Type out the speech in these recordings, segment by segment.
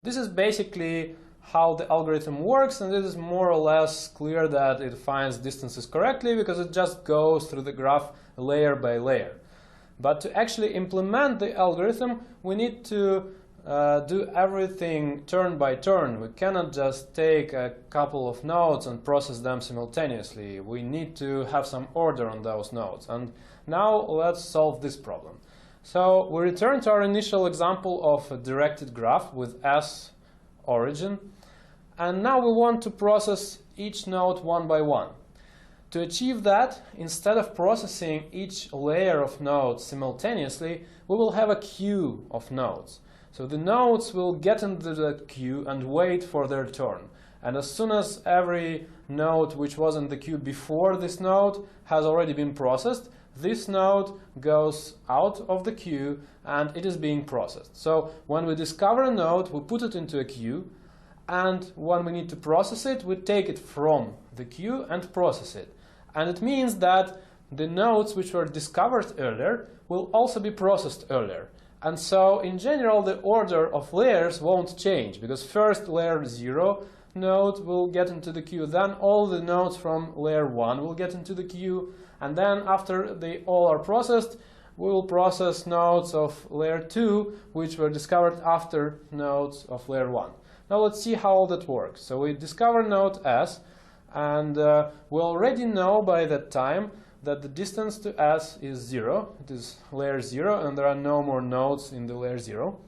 This is basically how the algorithm works, and it is more or less clear that it finds distances correctly because it just goes through the graph layer by layer. But to actually implement the algorithm, we need to do everything turn by turn. We cannot just take a couple of nodes and process them simultaneously. We need to have some order on those nodes. And now let's solve this problem. So we return to our initial example of a directed graph with S origin. And now we want to process each node one by one. To achieve that, instead of processing each layer of nodes simultaneously, we will have a queue of nodes. So the nodes will get into that queue and wait for their turn. And as soon as every node which was in the queue before this node has already been processed, this node goes out of the queue and it is being processed. So when we discover a node, we put it into a queue, and when we need to process it, we take it from the queue and process it. And it means that the nodes which were discovered earlier will also be processed earlier. And so in general the order of layers won't change, because first layer 0 node will get into the queue, then all the nodes from layer 1 will get into the queue, and then after they all are processed, we will process nodes of layer 2 which were discovered after nodes of layer 1. Now let's see how all that works. So we discover node S, and we already know by that time that the distance to S is 0. It is layer 0, and there are no more nodes in the layer 0.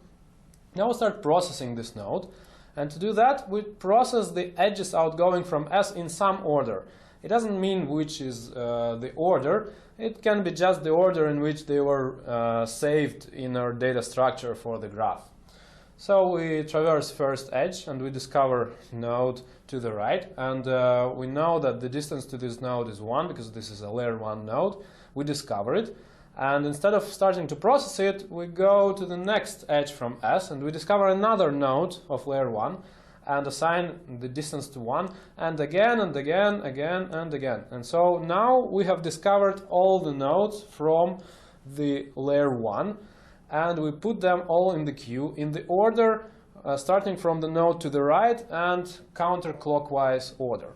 Now we'll start processing this node, and to do that we process the edges outgoing from S in some order. It doesn't mean which is the order. It can be just the order in which they were saved in our data structure for the graph. So we traverse first edge and we discover node to the right, and we know that the distance to this node is 1 because this is a layer 1 node. We discover it, and instead of starting to process it, we go to the next edge from S and we discover another node of layer 1 and assign the distance to 1, and again and again, again and again. And so now we have discovered all the nodes from the layer 1, and we put them all in the queue in the order starting from the node to the right and counterclockwise order.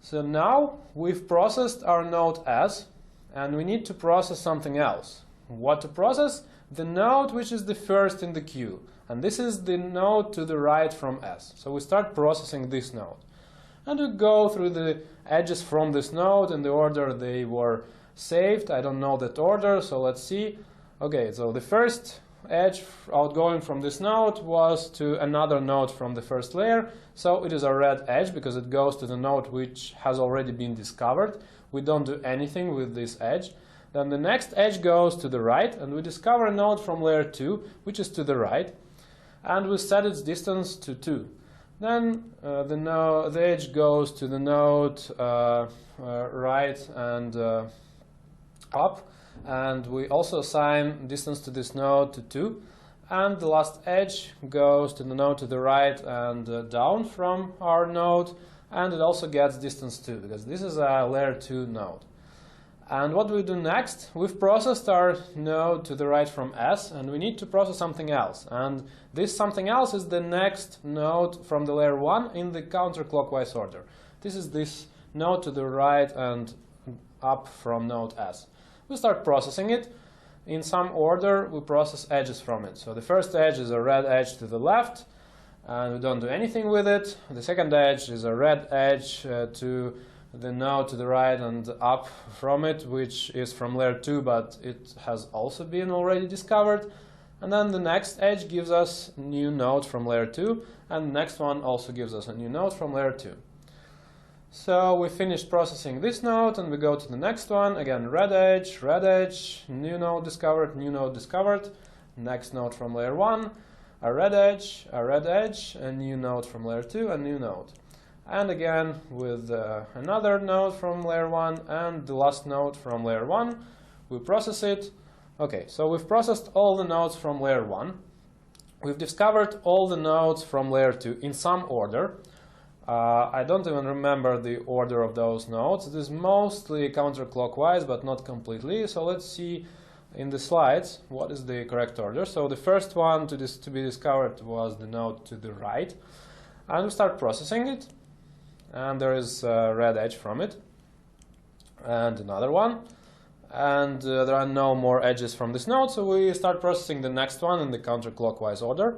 So now we've processed our node S, and we need to process something else. What to process? The node which is the first in the queue, and this is the node to the right from S. So we start processing this node, and we go through the edges from this node in the order they were saved. I don't know that order, so let's see. Okay, so the first edge outgoing from this node was to another node from the first layer, so it is a red edge because it goes to the node which has already been discovered. We don't do anything with this edge. Then the next edge goes to the right, and we discover a node from layer 2 which is to the right, and we set its distance to 2. Then the edge goes to the node right and up, and we also assign distance to this node to 2, and the last edge goes to the node to the right and down from our node, and it also gets distance 2 because this is a layer 2 node. And what do we do next? We've processed our node to the right from S, and we need to process something else, and this something else is the next node from the layer 1 in the counterclockwise order. This is this node to the right and up from node S. We start processing it. In some order, we process edges from it. So the first edge is a red edge to the left, and we don't do anything with it. The second edge is a red edge to the node to the right and up from it, which is from layer 2, but it has also been already discovered. And then the next edge gives us a new node from layer 2, and the next one also gives us a new node from layer 2. So we finished processing this node, and we go to the next one. Again, red edge, new node discovered, next node from layer 1, a red edge, a new node from layer 2, a new node. And again with another node from layer 1 and the last node from layer 1, we process it. Okay, so we've processed all the nodes from layer 1. We've discovered all the nodes from layer 2 in some order. I don't even remember the order of those nodes. It is mostly counterclockwise, but not completely. So let's see in the slides what is the correct order. So the first one to be discovered was the node to the right, and we start processing it, and there is a red edge from it, and another one, and there are no more edges from this node, so we start processing the next one in the counterclockwise order,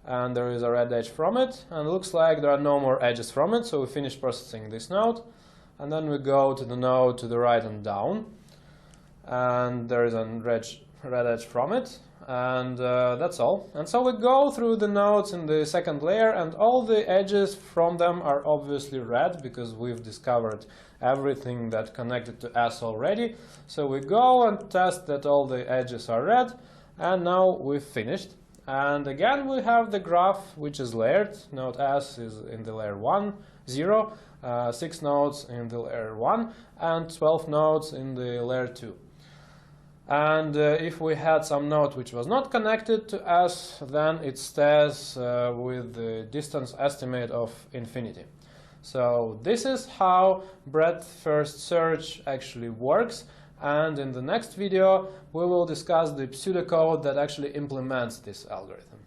and there is a red edge from it, and it looks like there are no more edges from it, so we finish processing this node, and then we go to the node to the right and down, and there is a red edge from it, and that's all. And so we go through the nodes in the second layer, and all the edges from them are obviously red because we've discovered everything that connected to S already. So we go and test that all the edges are red, and now we've finished. And again we have the graph which is layered. Node S is in the layer 1, 0, 6 nodes in the layer 1, and 12 nodes in the layer 2. And if we had some node which was not connected to S, then it stays with the distance estimate of infinity. So this is how breadth first search actually works, and in the next video we will discuss the pseudocode that actually implements this algorithm.